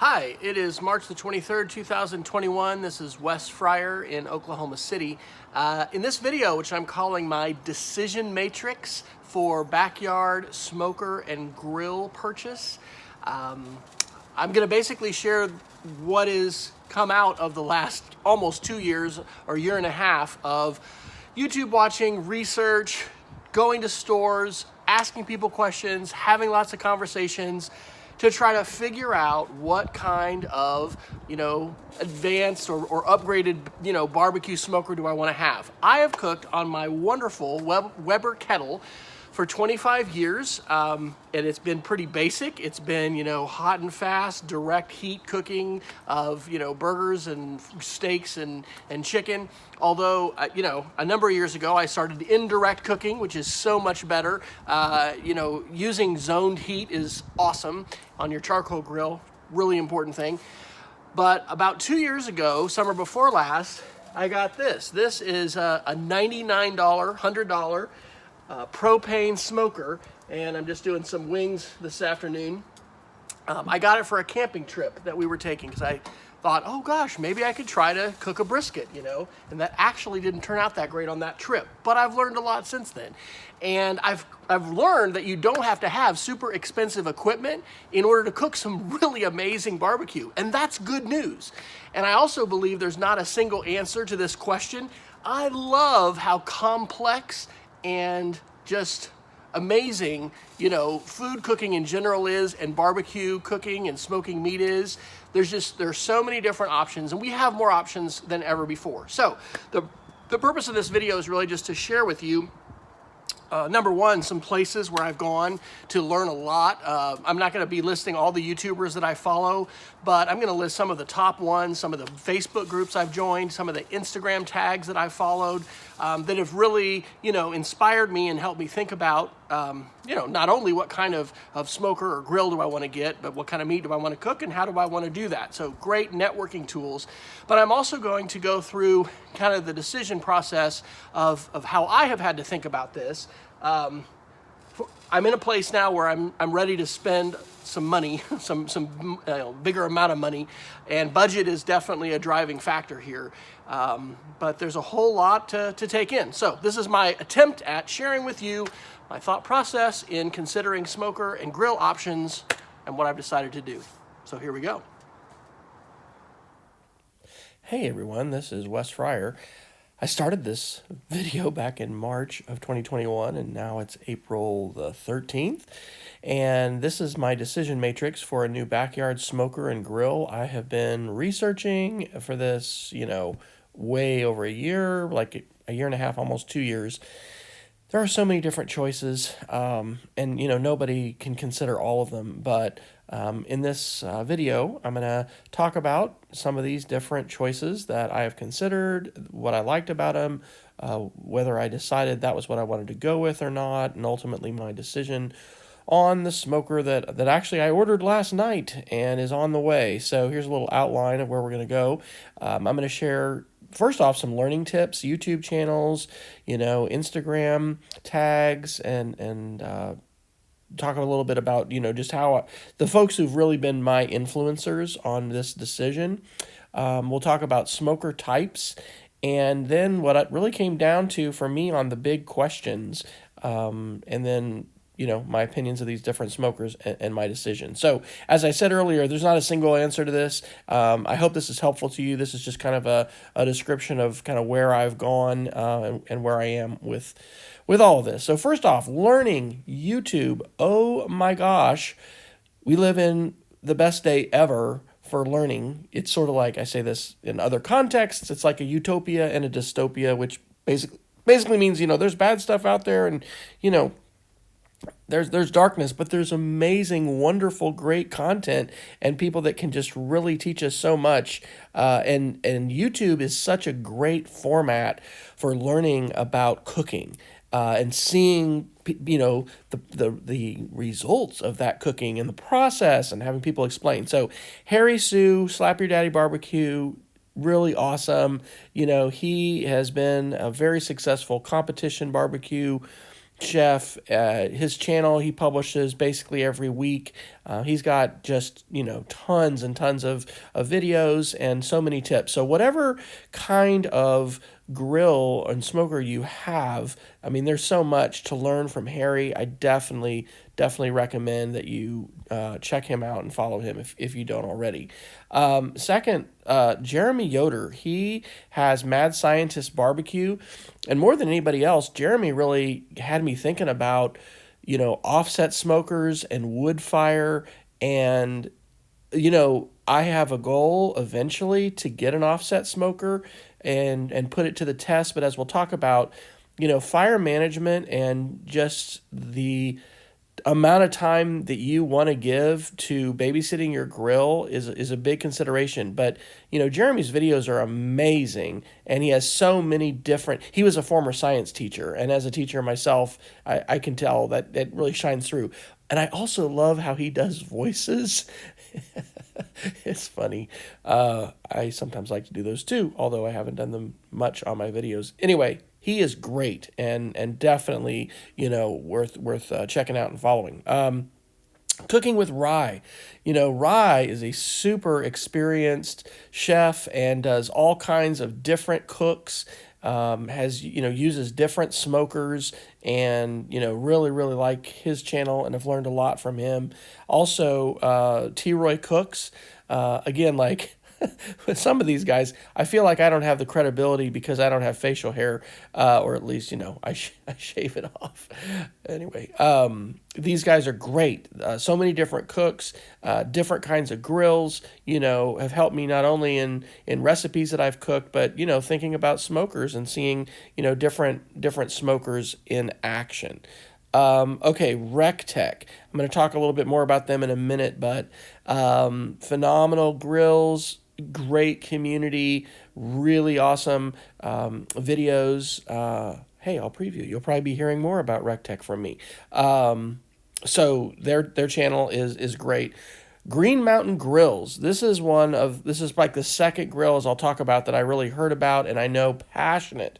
Hi, it is March the 23rd, 2021. This is Wes Fryer in Oklahoma City. In this video, which I'm calling my decision matrix for backyard smoker and grill purchase, I'm going to basically share what has come out of the last almost 2 years or year and a half of YouTube watching, research, going to stores, asking people questions, having lots of conversations, to try to figure out what kind of, advanced or upgraded, barbecue smoker do I want to have. I have cooked on my wonderful Weber Kettle for 25 years, and it's been pretty basic. It's been, hot and fast, direct heat cooking of, burgers and steaks and chicken. Although, a number of years ago, I started indirect cooking, which is so much better. Using zoned heat is awesome on your charcoal grill, really important thing. But about 2 years ago, summer before last, I got this. This is a $99, $100 propane smoker, and I'm just doing some wings this afternoon. I got it for a camping trip that we were taking because I thought, oh gosh, maybe I could try to cook a brisket, and that actually didn't turn out that great on that trip. But I've learned a lot since then. And I've learned that you don't have to have super expensive equipment in order to cook some really amazing barbecue. And that's good news. And I also believe there's not a single answer to this question. I love how complex and just amazing, food cooking in general is, and barbecue cooking and smoking meat is. There's so many different options, and we have more options than ever before. So the purpose of this video is really just to share with you, number one, some places where I've gone to learn a lot. I'm not going to be listing all the YouTubers that I follow, but I'm going to list some of the top ones, some of the Facebook groups I've joined, some of the Instagram tags that I've followed that have really, inspired me and helped me think about, not only what kind of smoker or grill do I want to get, but what kind of meat do I want to cook and how do I want to do that. So great networking tools. But I'm also going to go through kind of the decision process of how I have had to think about this. I'm in a place now where I'm ready to spend some money, some bigger amount of money, and budget is definitely a driving factor here. But there's a whole lot to take in. So this is my attempt at sharing with you my thought process in considering smoker and grill options and what I've decided to do. So here we go. Hey everyone, this is Wes Fryer. I started this video back in March of 2021, and now it's April the 13th. And this is my decision matrix for a new backyard smoker and grill. I have been researching for this, way over a year, like a year and a half, almost 2 years. There are so many different choices, and nobody can consider all of them. But in this video, I'm going to talk about some of these different choices that I have considered, what I liked about them, whether I decided that was what I wanted to go with or not, and ultimately my decision on the smoker that actually I ordered last night and is on the way. So here's a little outline of where we're going to go. I'm going to share, first off, some learning tips, YouTube channels, Instagram tags, and talk a little bit about, just how the folks who've really been my influencers on this decision. We'll talk about smoker types, and then what it really came down to for me on the big questions, and then my opinions of these different smokers and my decision. So as I said earlier, there's not a single answer to this. I hope this is helpful to you. This is just kind of a description of kind of where I've gone and where I am with all of this. So first off, learning YouTube. Oh my gosh, we live in the best day ever for learning. It's sort of like, I say this in other contexts, it's like a utopia and a dystopia, which basically means, there's bad stuff out there, and, there's darkness, but there's amazing, wonderful, great content and people that can just really teach us so much. And YouTube is such a great format for learning about cooking and seeing, the results of that cooking and the process and having people explain. So Harry Sue, Slap Your Daddy Barbecue, really awesome. He has been a very successful competition barbecue chef. His channel, he publishes basically every week. He's got just, tons and tons of videos and so many tips. So whatever kind of grill and smoker you have, I mean, there's so much to learn from Harry. I definitely recommend that you check him out and follow him if you don't already. Second, Jeremy Yoder. He has Mad Scientist Barbecue. And more than anybody else, Jeremy really had me thinking about, offset smokers and wood fire. And, I have a goal eventually to get an offset smoker and put it to the test. But as we'll talk about, fire management and just the amount of time that you want to give to babysitting your grill is a big consideration. But Jeremy's videos are amazing, and he has so many different. He was a former science teacher, and as a teacher myself, I can tell that it really shines through. And I also love how he does voices. It's funny. I sometimes like to do those too, although I haven't done them much on my videos. Anyway, he is great and definitely, worth checking out and following. Cooking with Rye. Rye is a super experienced chef and does all kinds of different cooks. Uses different smokers, and really like his channel, and I've learned a lot from him. Also, T-Roy Cooks. Again, like with some of these guys, I feel like I don't have the credibility because I don't have facial hair, or at least I shave it off. Anyway, these guys are great. So many different cooks, different kinds of grills. Have helped me not only in recipes that I've cooked, but thinking about smokers and seeing different smokers in action. Okay, RecTech. I'm going to talk a little bit more about them in a minute, but phenomenal grills, great community, really awesome videos. Hey, I'll preview. You'll probably be hearing more about RecTech from me. So their channel is great. Green Mountain Grills. This is like the second grills I'll talk about that I really heard about, and I know passionate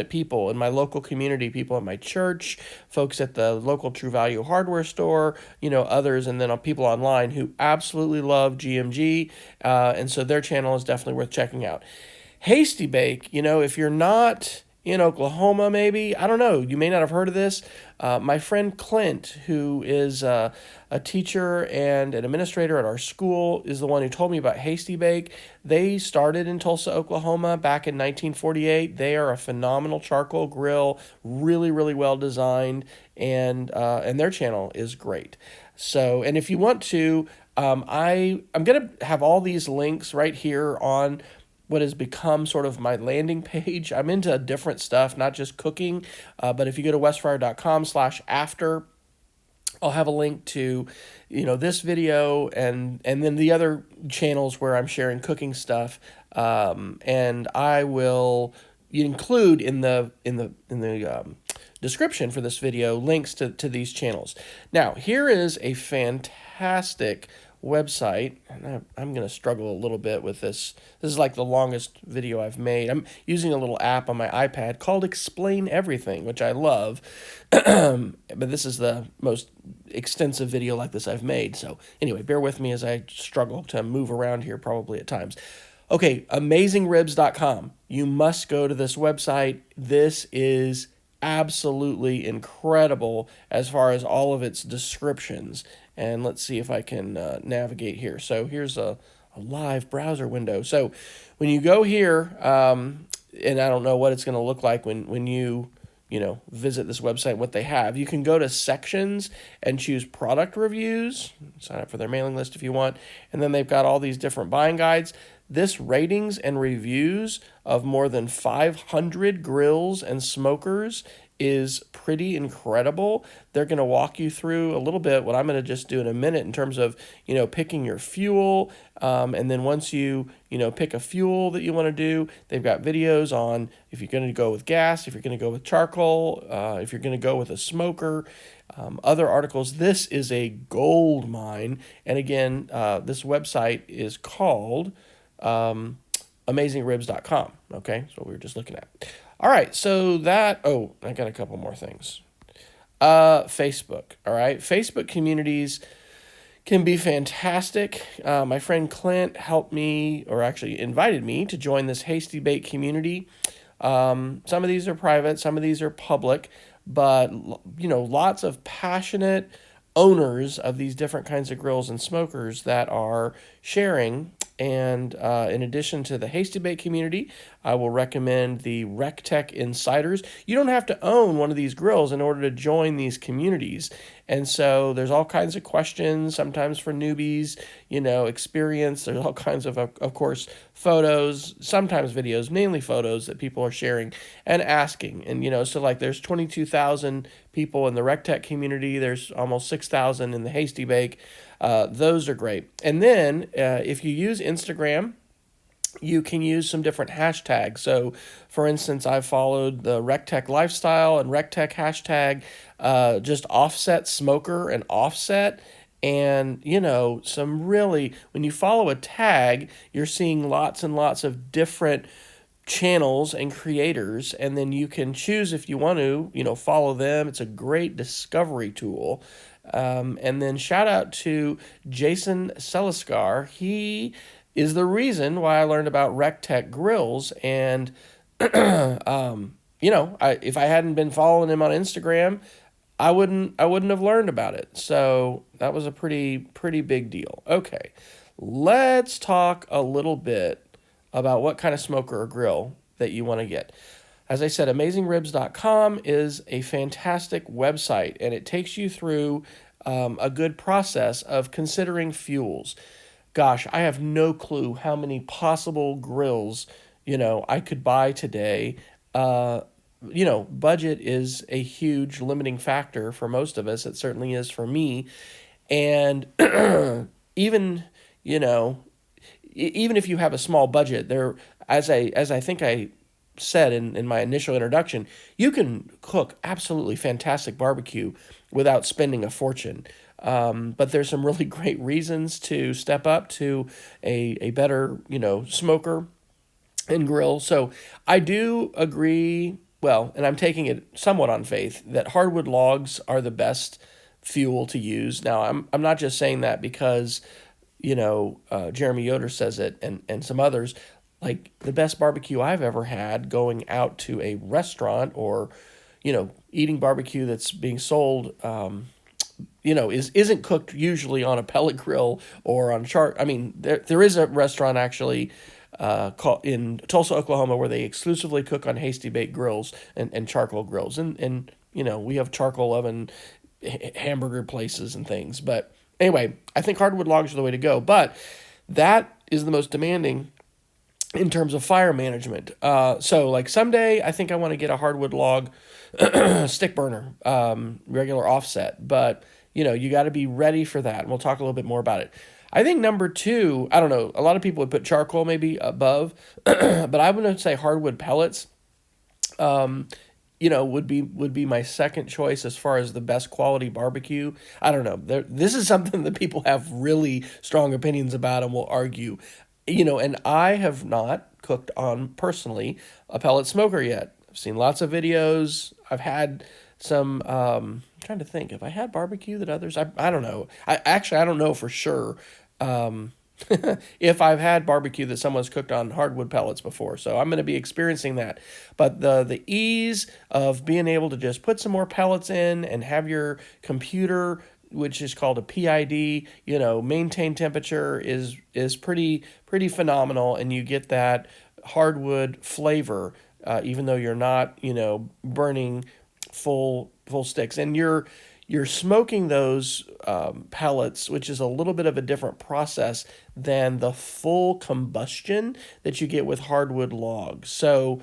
people in my local community, people at my church, folks at the local True Value hardware store, others, and then people online who absolutely love GMG, and so their channel is definitely worth checking out. Hasty Bake, if you're not in Oklahoma, maybe, I don't know, you may not have heard of this. My friend Clint, who is a teacher and an administrator at our school, is the one who told me about Hasty Bake. They started in Tulsa, Oklahoma back in 1948. They are a phenomenal charcoal grill, really well designed, and their channel is great. So, and if you want to, I'm going to have all these links right here on what has become sort of my landing page. I'm into different stuff, not just cooking, but if you go to westfryer.com/after, I'll have a link to, this video and then the other channels where I'm sharing cooking stuff, and I will include in the description for this video links to these channels. Now, here is a fantastic website, and I'm going to struggle a little bit with this. This is like the longest video I've made. I'm using a little app on my iPad called Explain Everything, which I love, but this is the most extensive video like this I've made. So anyway, bear with me as I struggle to move around here probably at times. Okay, AmazingRibs.com. You must go to this website. This is absolutely incredible as far as all of its descriptions. And let's see if I can navigate here. So here's a live browser window. So when you go here, and I don't know what it's going to look like when you visit this website, what they have. You can go to sections and choose product reviews. Sign up for their mailing list if you want. And then they've got all these different buying guides. This ratings and reviews of more than 500 grills and smokers is pretty incredible. They're going to walk you through a little bit what I'm going to just do in a minute in terms of, picking your fuel. And then once you, pick a fuel that you want to do, they've got videos on if you're going to go with gas, if you're going to go with charcoal, if you're going to go with a smoker, other articles. This is a gold mine. And again, this website is called AmazingRibs.com. Okay, that's what we were just looking at. All right, so I got a couple more things. Facebook. All right. Facebook communities can be fantastic. My friend Clint helped me, or actually invited me, to join this Hasty Bake community. Some of these are private, some of these are public, but lots of passionate owners of these different kinds of grills and smokers that are sharing. And in addition to the Hasty Bake community, I will recommend the RecTech Insiders. You don't have to own one of these grills in order to join these communities. And so there's all kinds of questions, sometimes for newbies, experience. There's all kinds of course, photos, sometimes videos, mainly photos that people are sharing and asking. And, so like there's 22,000 people in the RecTech community. There's almost 6,000 in the Hasty Bake. Those are great. And then if you use Instagram, you can use some different hashtags. So, for instance, I've followed the RecTech Lifestyle and RecTech hashtag, just offset smoker and offset. And, some really, when you follow a tag, you're seeing lots and lots of different channels and creators, and then you can choose if you want to, follow them. It's a great discovery tool. And then shout out to Jason Seliskar. He is the reason why I learned about RecTech grills. And, if I hadn't been following him on Instagram, I wouldn't have learned about it. So that was a pretty big deal. Okay, let's talk a little bit about what kind of smoker or grill that you want to get. As I said, AmazingRibs.com is a fantastic website, and it takes you through a good process of considering fuels. Gosh, I have no clue how many possible grills, I could buy today. Budget is a huge limiting factor for most of us. It certainly is for me. And even, even if you have a small budget, as I think I said in my initial introduction, you can cook absolutely fantastic barbecue without spending a fortune. But there's some really great reasons to step up to a better, smoker and grill. So I do agree, well, and I'm taking it somewhat on faith, that hardwood logs are the best fuel to use. Now, I'm not just saying that because, Jeremy Yoder says it and some others. Like, the best barbecue I've ever had going out to a restaurant or, eating barbecue that's being sold, isn't cooked usually on a pellet grill or on I mean, there is a restaurant actually called in Tulsa, Oklahoma, where they exclusively cook on Hasty Bake grills and charcoal grills. And we have charcoal oven hamburger places and things. But anyway, I think hardwood logs are the way to go. But that is the most demanding in terms of fire management. So like someday I think I want to get a hardwood log stick burner, regular offset, but you got to be ready for that. And we'll talk a little bit more about it. I think number two, I don't know, a lot of people would put charcoal maybe above, but I would say hardwood pellets, would be my second choice as far as the best quality barbecue. I don't know. This is something that people have really strong opinions about and will argue. And I have not cooked on, personally, a pellet smoker yet. I've seen lots of videos. I've had some, I'm trying to think, have I had barbecue that others, I don't know. I don't know for sure if I've had barbecue that someone's cooked on hardwood pellets before. So I'm going to be experiencing that. But the ease of being able to just put some more pellets in and have your computer, which is called a PID, maintain temperature is pretty phenomenal, and you get that hardwood flavor, even though you're not, burning full sticks, and you're smoking those pellets, which is a little bit of a different process than the full combustion that you get with hardwood logs. So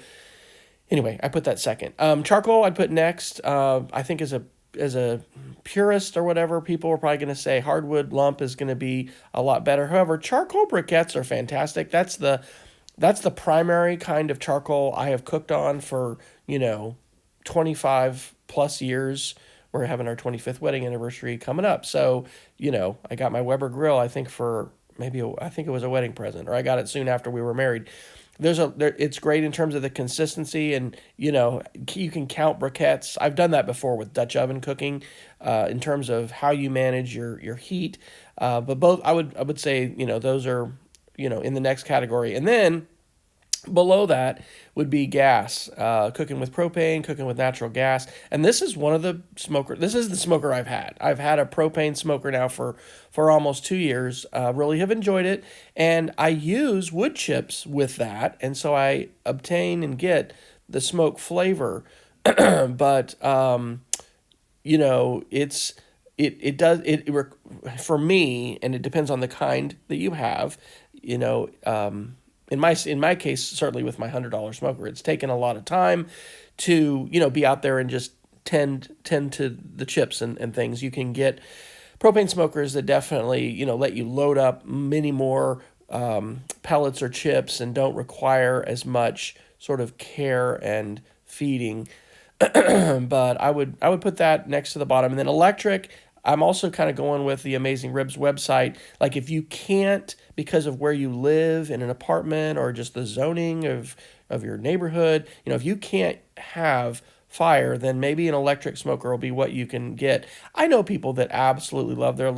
anyway, I put that second. Charcoal I'd put next. I think as a purist or whatever, people are probably going to say hardwood lump is going to be a lot better. However, charcoal briquettes are fantastic. That's the primary kind of charcoal I have cooked on for, 25 plus years. We're having our 25th wedding anniversary coming up. So, I got my Weber grill, I think I think it was a wedding present, or I got it soon after we were married. it's great in terms of the consistency, and you can count briquettes. I've done that before with Dutch oven cooking, in terms of how you manage your heat. But both, I would say, those are, in the next category. And then below that would be gas, cooking with propane, cooking with natural gas. And this is this is the smoker I've had. I've had a propane smoker now for almost 2 years. Really have enjoyed it. And I use wood chips with that. And so I obtain and get the smoke flavor. But, for me, and it depends on the kind that you have, in my case, certainly with my $100 smoker, it's taken a lot of time to, be out there and just tend to the chips and things. You can get propane smokers that definitely, let you load up many more pellets or chips and don't require as much sort of care and feeding. But I would put that next to the bottom. And then electric, I'm also kind of going with the Amazing Ribs website. Like, if you can't, because of where you live in an apartment or just the zoning of your neighborhood, if you can't have fire, then maybe an electric smoker will be what you can get. I know people that absolutely love their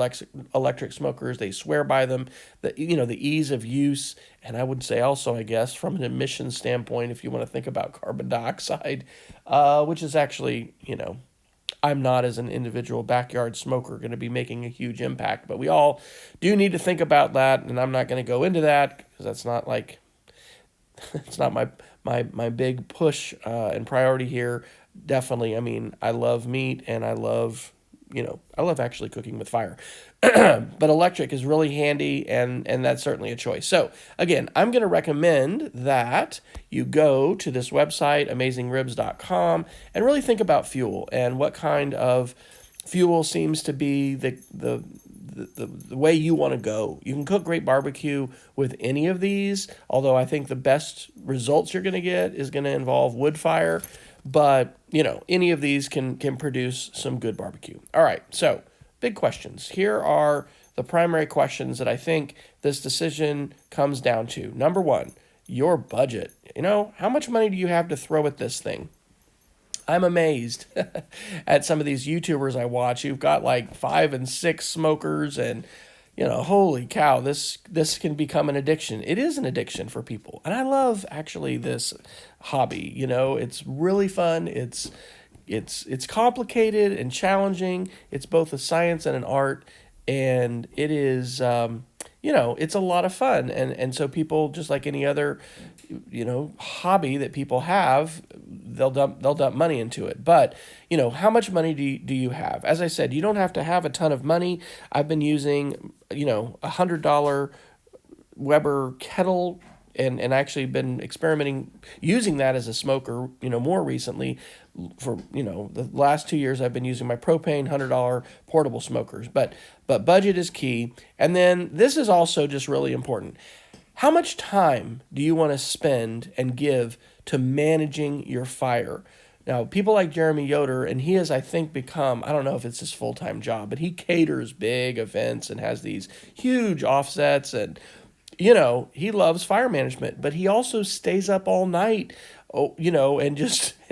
electric smokers. They swear by them, the ease of use. And I would say also, I guess, from an emissions standpoint, if you want to think about carbon dioxide, which is actually, I'm not, as an individual backyard smoker, going to be making a huge impact. But we all do need to think about that, and I'm not going to go into that because that's not like, it's not my big push and priority here. Definitely, I mean, I love meat, and I love actually cooking with fire. But electric is really handy, and that's certainly a choice. So again, I'm going to recommend that you go to this website, amazingribs.com, and really think about fuel and what kind of fuel seems to be the way you want to go. You can cook great barbecue with any of these, although I think the best results you're going to get is going to involve wood fire. But, any of these can produce some good barbecue. All right, so big questions. Here are the primary questions that I think this decision comes down to. Number one, your budget. How much money do you have to throw at this thing? I'm amazed at some of these YouTubers I watch who've got like 5 and 6 smokers, and holy cow, this can become an addiction. It is an addiction for people. And I love actually this hobby. It's really fun. It's complicated and challenging. It's both a science and an art, and it is it's a lot of fun. And so people, just like any other hobby that people have, they'll dump money into it. But how much money do you have? As I said, you don't have to have a ton of money. I've been using $100 Weber Kettle, and actually been experimenting using that as a smoker more recently. For the last 2 years, I've been using my propane $100 portable smokers. But budget is key. And then this is also just really important. How much time do you want to spend and give to managing your fire? Now, people like Jeremy Yoder, and he has, I think, become, I don't know if it's his full-time job, but he caters big events and has these huge offsets, and he loves fire management, but he also stays up all night, and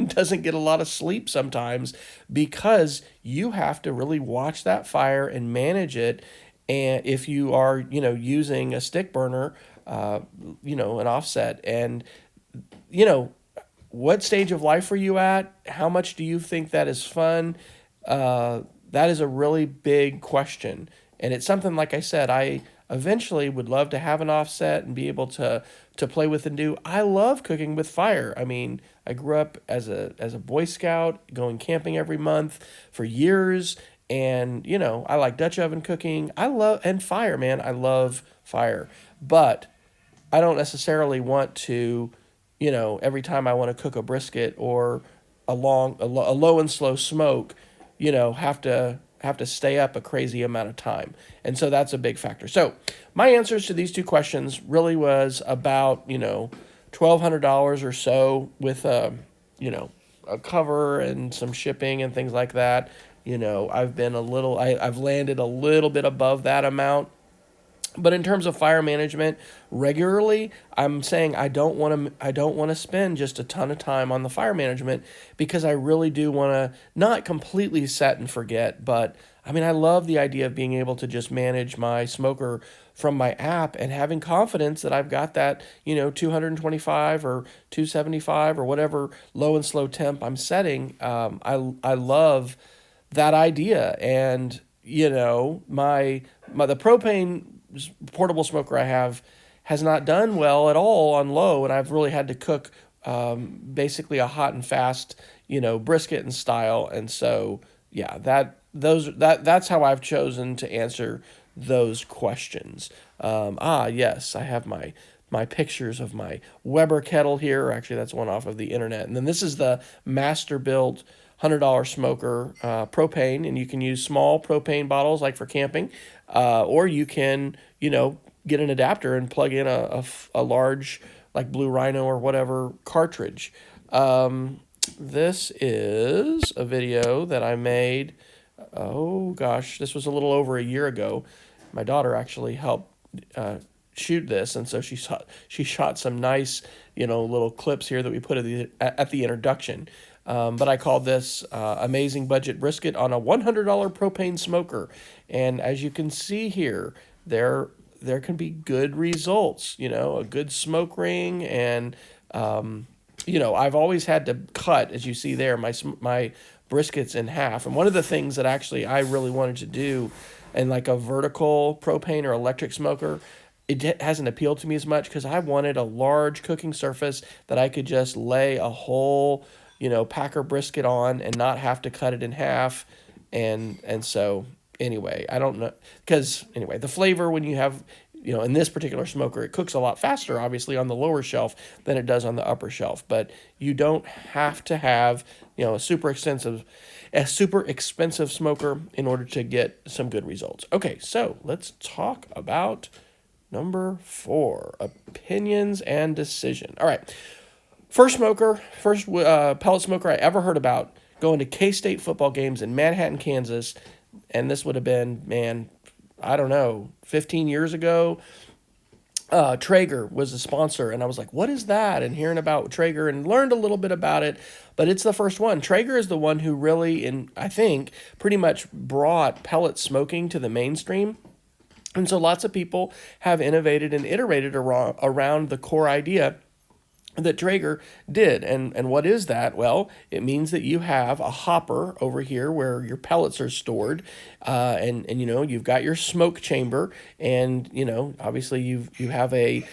doesn't get a lot of sleep sometimes, because you have to really watch that fire and manage it. And if you are, using a stick burner, an offset, and, what stage of life are you at? How much do you think that is fun? That is a really big question. And it's something, like I said, I eventually would love to have an offset and be able to play with and do. I love cooking with fire. I mean, I grew up as a Boy Scout, going camping every month for years. And, I like Dutch oven cooking. And fire, man. I love fire. But I don't necessarily want to, every time I want to cook a brisket or a low and slow smoke, have to stay up a crazy amount of time. And so that's a big factor. So my answers to these two questions really was about, $1,200 or so with a cover and some shipping and things like that. I've landed a little bit above that amount. But in terms of fire management, regularly, I'm saying I don't want to spend just a ton of time on the fire management, because I really do want to not completely set and forget, but I mean, I love the idea of being able to just manage my smoker from my app and having confidence that I've got that, 225 or 275 or whatever low and slow temp I'm setting. I love that idea. And the propane portable smoker I have has not done well at all on low, and I've really had to cook basically a hot and fast, brisket and style. And so yeah, that's how I've chosen to answer those questions. Yes, I have my pictures of my Weber Kettle here. Actually, that's one off of the internet. And then this is the Masterbuilt $100 smoker, propane, and you can use small propane bottles like for camping, or you can, get an adapter and plug in a large, like Blue Rhino or whatever, cartridge. This is a video that I made, oh gosh, this was a little over a year ago. My daughter actually helped shoot this, and so she shot some nice, little clips here that we put at the introduction. But I called this Amazing Budget Brisket on a $100 propane smoker. And as you can see here, there can be good results, a good smoke ring. And, I've always had to cut, as you see there, my briskets in half. And one of the things that actually I really wanted to do in like a vertical propane or electric smoker, it hasn't appealed to me as much, because I wanted a large cooking surface that I could just lay a whole packer brisket on and not have to cut it in half. And so anyway, I don't know, because anyway, the flavor when you have, in this particular smoker, it cooks a lot faster, obviously, on the lower shelf than it does on the upper shelf. But you don't have to have, a super expensive smoker in order to get some good results. Okay, so let's talk about number 4, opinions and decision. All right. First pellet smoker I ever heard about, going to K-State football games in Manhattan, Kansas, and this would have been, I don't know, 15 years ago. Traeger was a sponsor, and I was like, what is that? And hearing about Traeger, and learned a little bit about it, but it's the first one. Traeger is the one who really, and I think, pretty much brought pellet smoking to the mainstream. And so lots of people have innovated and iterated around the core idea that Traeger did. And what is that? Well, it means that you have a hopper over here where your pellets are stored, and you've got your smoke chamber, and obviously you have a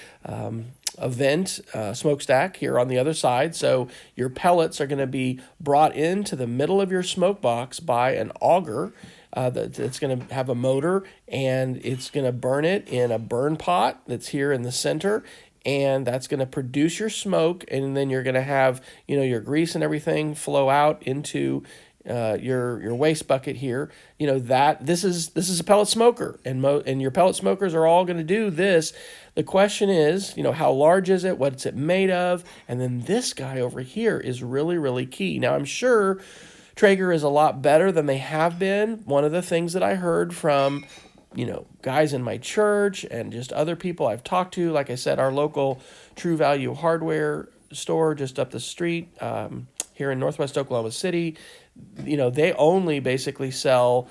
vent smokestack here on the other side. So your pellets are going to be brought into the middle of your smoke box by an auger. That's going to have a motor, and it's going to burn it in a burn pot that's here in the center, and that's going to produce your smoke, and then you're going to have your grease and everything flow out into your waste bucket here. This is a pellet smoker, and your pellet smokers are all going to do this. The question is, how large is it? What's it made of? And then this guy over here is really, really key. Now, I'm sure Traeger is a lot better than they have been. One of the things that I heard from, guys in my church and just other people I've talked to, like I said, our local True Value hardware store just up the street here in Northwest Oklahoma City, they only basically sell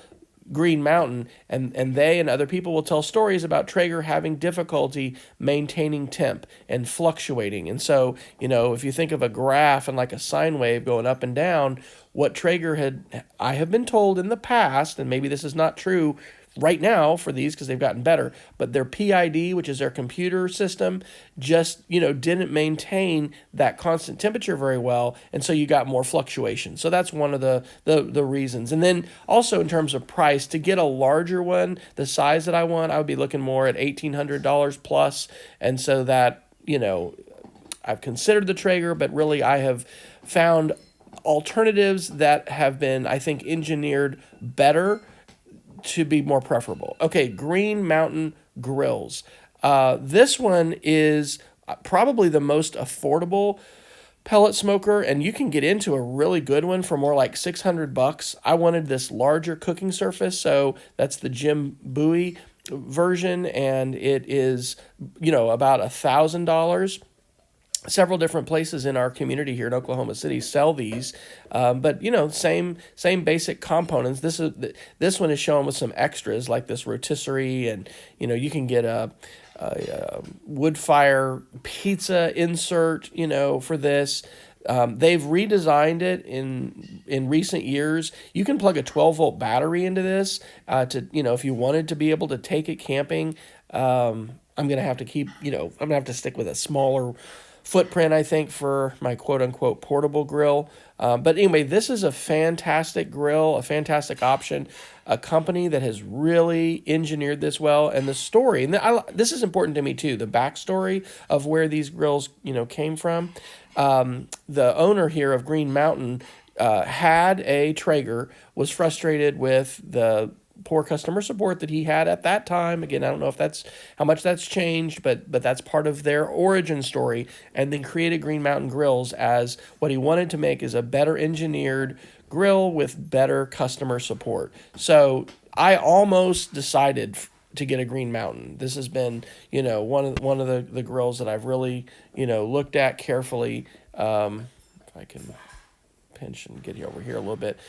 Green Mountain, and they and other people will tell stories about Traeger having difficulty maintaining temp and fluctuating. And so, if you think of a graph and like a sine wave going up and down, what Traeger I have been told in the past, and maybe this is not true right now for these because they've gotten better, but their PID, which is their computer system, just, didn't maintain that constant temperature very well, and so you got more fluctuation. So that's one of the reasons. And then also in terms of price, to get a larger one, the size that I want, I would be looking more at $1,800 plus, and so that, I've considered the Traeger, but really I have found alternatives that have been, I think, engineered better to be more preferable. Okay, Green Mountain grills. This one is probably the most affordable pellet smoker, and you can get into a really good one for more like $600. I wanted this larger cooking surface, so that's the Jim Bowie. version, and it is, about $1,000. Several different places in our community here in Oklahoma City sell these, but same basic components. This one is shown with some extras like this rotisserie, and you can get a wood fire pizza insert, for this. They've redesigned it in recent years. You can plug a 12-volt battery into this to, if you wanted to be able to take it camping. I'm gonna have to stick with a smaller footprint, I think, for my quote-unquote portable grill. But anyway, this is a fantastic grill, a fantastic option, a company that has really engineered this well. And the story, and this is important to me too, the backstory of where these grills, came from. The owner here of Green Mountain had a Traeger, was frustrated with the poor customer support that he had at that time. Again, I don't know if how much that's changed, but that's part of their origin story, and then created Green Mountain Grills as what he wanted to make is a better engineered grill with better customer support. So I almost decided to get a Green Mountain. This has been, one of the grills that I've really, looked at carefully. If I can pinch and get over here a little bit.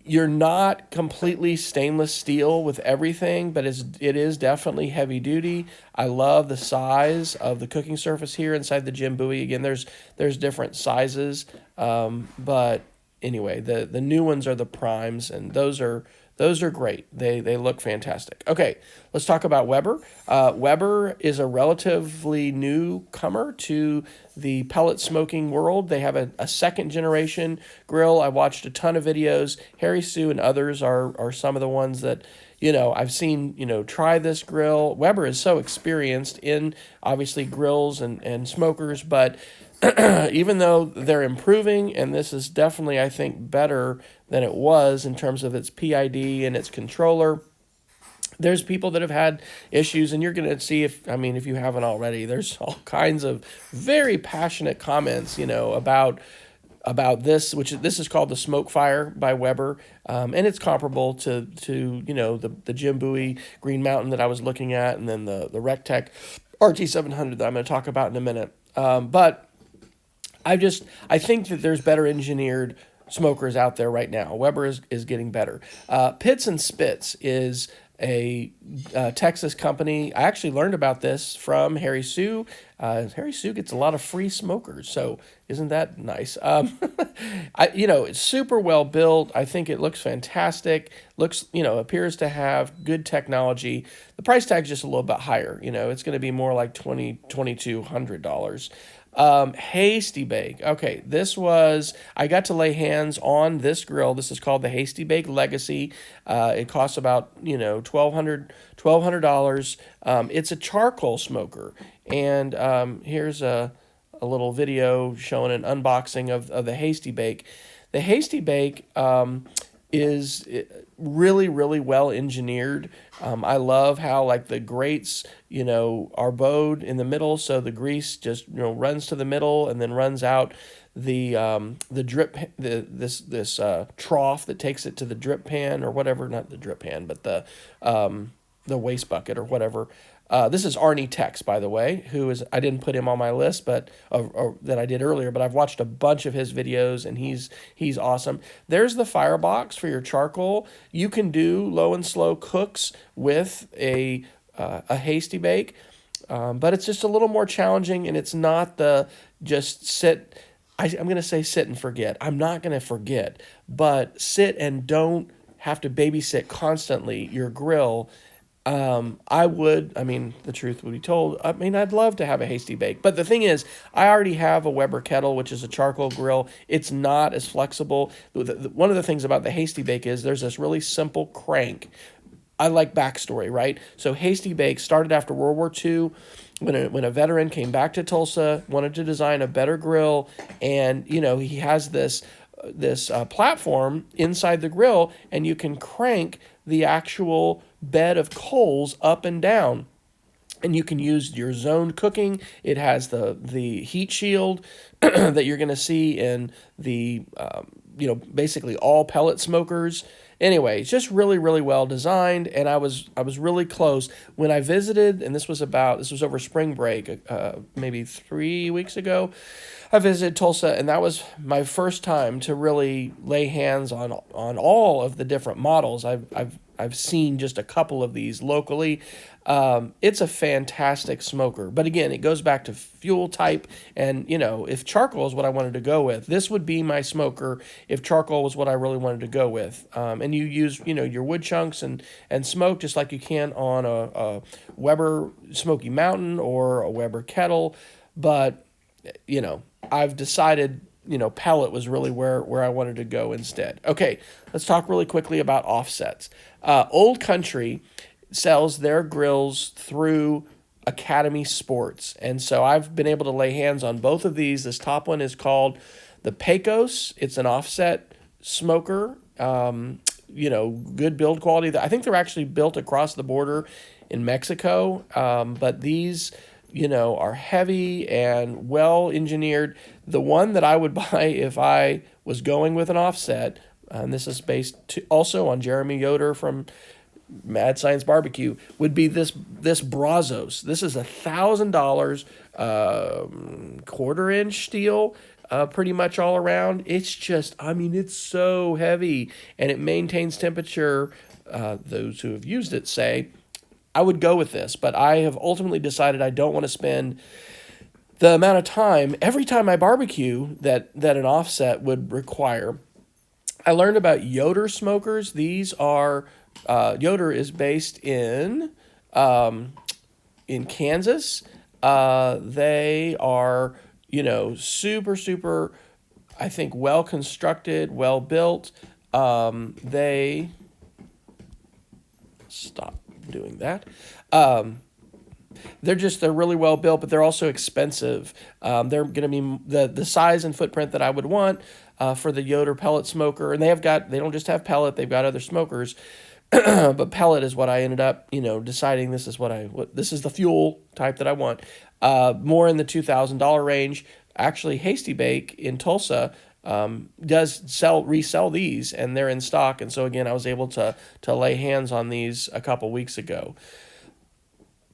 You're not completely stainless steel with everything, but it is definitely heavy duty. I love the size of the cooking surface here inside the gym buoy. Again, there's different sizes, but anyway, the new ones are the primes, and those are great. They look fantastic. Okay, let's talk about Weber. Weber is a relatively newcomer to the pellet smoking world. They have a second generation grill. I watched a ton of videos. Harry Sue and others are some of the ones that I've seen try this grill. Weber is so experienced in obviously grills and smokers, but even though they're improving, and this is definitely, I think, better than it was in terms of its PID and its controller, there's people that have had issues, and you're going to see if you haven't already, there's all kinds of very passionate comments, about this, this is called the Smoke Fire by Weber, and it's comparable to the Jim Bowie Green Mountain that I was looking at, and then the RecTech RT700 that I'm going to talk about in a minute. But I think that there's better engineered smokers out there right now. Weber is getting better. Pits and Spits is a Texas company. I actually learned about this from Harry Sue. Harry Sue gets a lot of free smokers, so isn't that nice? It's super well built. I think it looks fantastic. Appears to have good technology. The price tag's just a little bit higher. It's going to be more like $2,200. Hasty Bake. Okay, I got to lay hands on this grill. This is called the Hasty Bake Legacy. It costs about, $1,200. It's a charcoal smoker. And here's a little video showing an unboxing of the Hasty Bake. The Hasty Bake is really, really well engineered. I love how the grates, are bowed in the middle, so the grease just runs to the middle and then runs out the drip this trough that takes it to the drip pan or whatever, not the drip pan, but the waste bucket or whatever. This is Arnie Tex, by the way, I didn't put him on my list, but that I did earlier, but I've watched a bunch of his videos, and he's awesome. There's the firebox for your charcoal. You can do low and slow cooks with a Hasty Bake, but it's just a little more challenging, and it's not the just sit. I'm going to say sit and forget. I'm not going to forget, but sit and don't have to babysit constantly your grill. The truth would be told, I'd love to have a Hasty Bake. But the thing is, I already have a Weber Kettle, which is a charcoal grill. It's not as flexible. One of the things about the Hasty Bake is there's this really simple crank. I like backstory, right? So Hasty Bake started after World War II when a veteran came back to Tulsa, wanted to design a better grill, and, he has this platform inside the grill, and you can crank the actual bed of coals up and down, and you can use your zone cooking. It has the heat shield that you're going to see in the basically all pellet smokers. Anyway, it's just really, really well designed, and I was really close when I visited, and this was over spring break, maybe 3 weeks ago. I visited Tulsa, and that was my first time to really lay hands on all of the different models. I've seen just a couple of these locally. It's a fantastic smoker, but again, it goes back to fuel type, and if charcoal is what I wanted to go with, this would be my smoker if charcoal was what I really wanted to go with. And you use your wood chunks and smoke just like you can on a Weber Smoky Mountain or a Weber Kettle, but I've decided pellet was really where I wanted to go instead. Okay, let's talk really quickly about offsets. Old Country sells their grills through Academy Sports, and so I've been able to lay hands on both of these. This top one is called the Pecos. It's an offset smoker. Good build quality. I think they're actually built across the border in Mexico, but these are heavy and well engineered. The one that I would buy if I was going with an offset, and this is based also on Jeremy Yoder from Mad Science Barbecue, would be this Brazos. This is $1,000 quarter-inch steel, pretty much all around. It's just, it's so heavy, and it maintains temperature. Those who have used it say, I would go with this, but I have ultimately decided I don't want to spend the amount of time every time I barbecue that an offset would require. I learned about Yoder smokers. These are Yoder is based in Kansas. They are super, I think, well constructed, well built. They stop doing that. They're really well built, but they're also expensive. They're going to be the size and footprint that I would want for the Yoder pellet smoker, and they don't just have pellet; they've got other smokers. But pellet is what I ended up, deciding this is this is the fuel type that I want. More in the $2,000 range. Actually, Hasty Bake in Tulsa does resell these, and they're in stock. And so again, I was able to lay hands on these a couple weeks ago.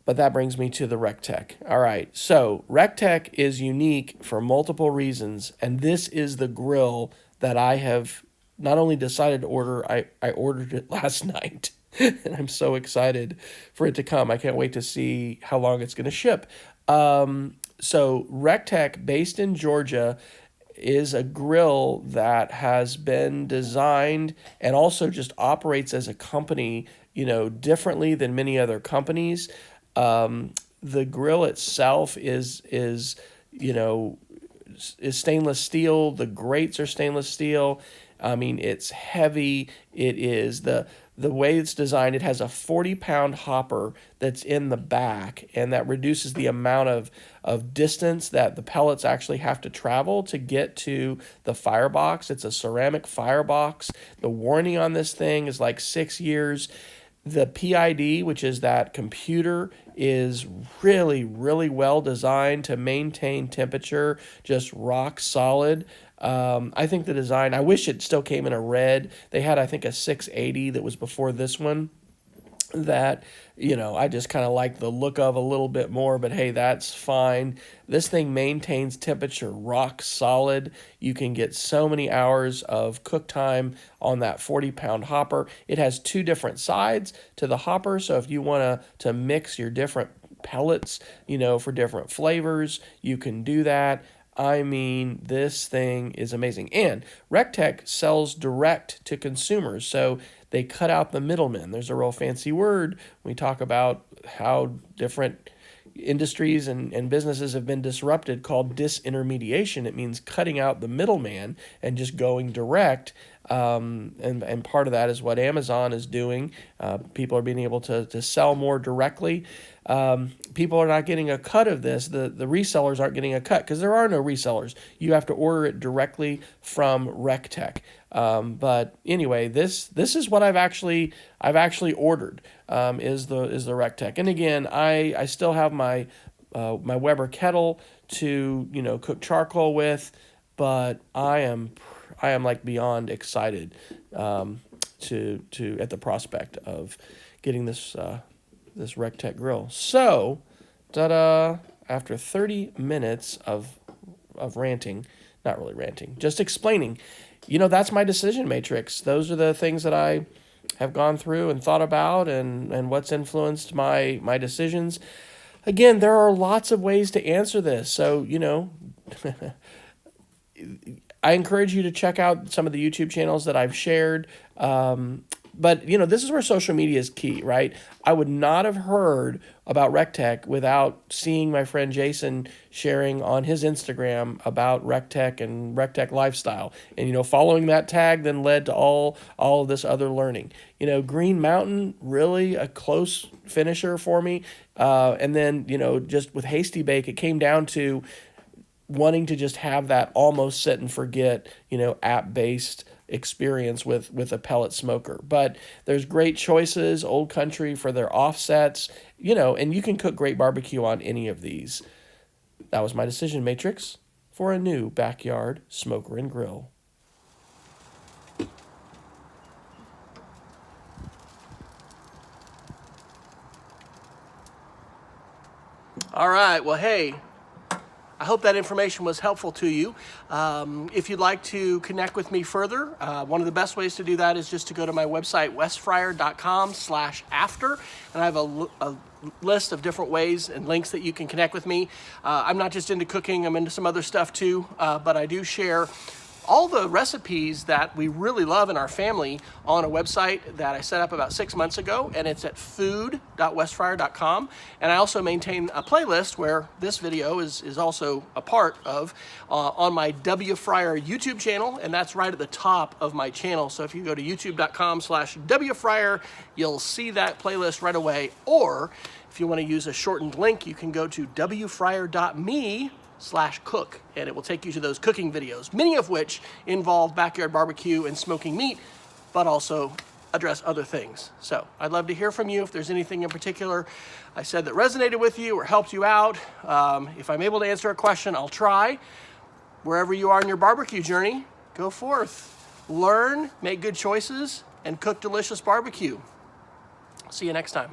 But that brings me to the RecTech. All right, so RecTech is unique for multiple reasons, and this is the grill that I have not only decided to order, I ordered it last night, and I'm so excited for it to come. I can't wait to see how long it's going to ship. So RecTech, based in Georgia, is a grill that has been designed and also just operates as a company, differently than many other companies. The grill itself is stainless steel. The grates are stainless steel. It's heavy. It is the way it's designed. It has a 40-pound hopper that's in the back, and that reduces the amount of distance that the pellets actually have to travel to get to the firebox. It's a ceramic firebox. The warranty on this thing is like 6 years. The PID, which is that computer, is really, really well designed to maintain temperature, just rock solid. I think the design, I wish it still came in a red. They had, I think, a 680 that was before this one that, I just kind of like the look of a little bit more, but hey, that's fine. This thing maintains temperature rock solid. You can get so many hours of cook time on that 40-pound hopper. It has 2 different sides to the hopper, so if you want to mix your different pellets, for different flavors, you can do that. This thing is amazing. And RecTech sells direct to consumers, so they cut out the middlemen. There's a real fancy word when we talk about how different industries and businesses have been disrupted called disintermediation. It means cutting out the middleman and just going direct. And part of that is what Amazon is doing. People are being able to sell more directly. People are not getting a cut of this. The resellers aren't getting a cut because there are no resellers. You have to order it directly from RecTech. But anyway, this is what I've actually ordered, is the RecTech. And again, I still have my Weber Kettle to cook charcoal with, but I am like beyond excited. at the prospect of getting this this RecTech grill. So, ta-da! After 30 minutes of ranting, not really ranting, just explaining, that's my decision matrix. Those are the things that I have gone through and thought about, and what's influenced my decisions. Again, there are lots of ways to answer this. So, I encourage you to check out some of the YouTube channels that I've shared. But, this is where social media is key, right? I would not have heard about RecTech without seeing my friend Jason sharing on his Instagram about RecTech and RecTech lifestyle. And, following that tag then led to all of this other learning. Green Mountain, really a close finisher for me. And then, just with Hasty Bake, it came down to wanting to just have that almost set and forget, app-based experience with a pellet smoker. But there's great choices, Old Country for their offsets, and you can cook great barbecue on any of these. That was my decision matrix for a new backyard smoker and grill. All right, well, hey, I hope that information was helpful to you. If you'd like to connect with me further, one of the best ways to do that is just to go to my website, wesfryer.com/after, and I have a list of different ways and links that you can connect with me. I'm not just into cooking, I'm into some other stuff too, but I do share all the recipes that we really love in our family on a website that I set up about 6 months ago, and it's at food.wesfryer.com. And I also maintain a playlist where this video is also a part of on my W Fryer YouTube channel, and that's right at the top of my channel. So if you go to youtube.com/WFryer, you'll see that playlist right away. Or if you want to use a shortened link, you can go to wfryer.me/cook, and it will take you to those cooking videos, many of which involve backyard barbecue and smoking meat, but also address other things. So I'd love to hear from you if there's anything in particular I said that resonated with you or helped you out. If I'm able to answer a question, I'll try. Wherever you are in your barbecue journey, go forth, learn, make good choices, and cook delicious barbecue. See you next time.